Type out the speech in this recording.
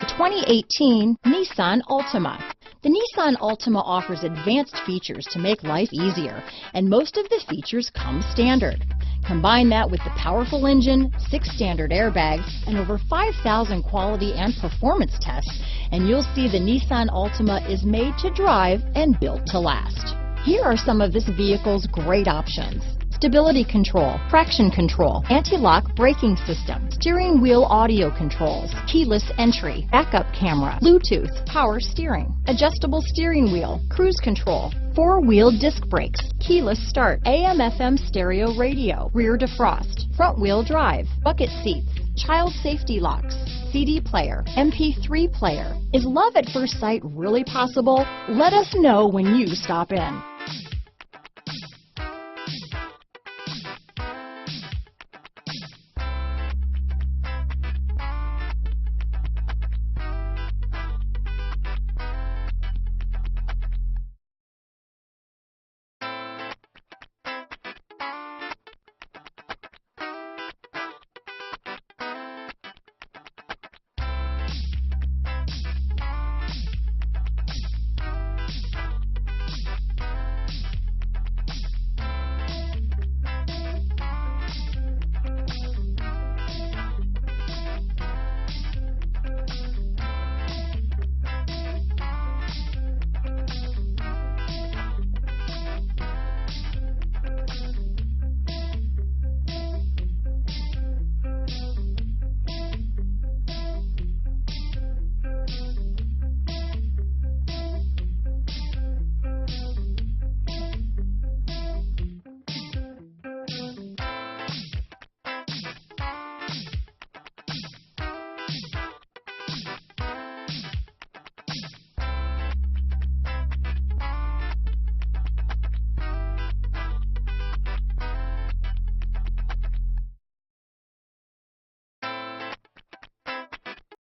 The 2018 Nissan Altima. The Nissan Altima offers advanced features to make life easier, and most of the features come standard. Combine that with the powerful engine, 6 standard airbags, and over 5,000 quality and performance tests, and you'll see the Nissan Altima is made to drive and built to last. Here are some of this vehicle's great options: stability control, traction control, anti-lock braking system, steering wheel audio controls, keyless entry, backup camera, Bluetooth, power steering, adjustable steering wheel, cruise control, 4-wheel disc brakes, keyless start, AM/FM stereo radio, rear defrost, front wheel drive, bucket seats, child safety locks, CD player, MP3 player. Is love at first sight really possible? Let us know when you stop in.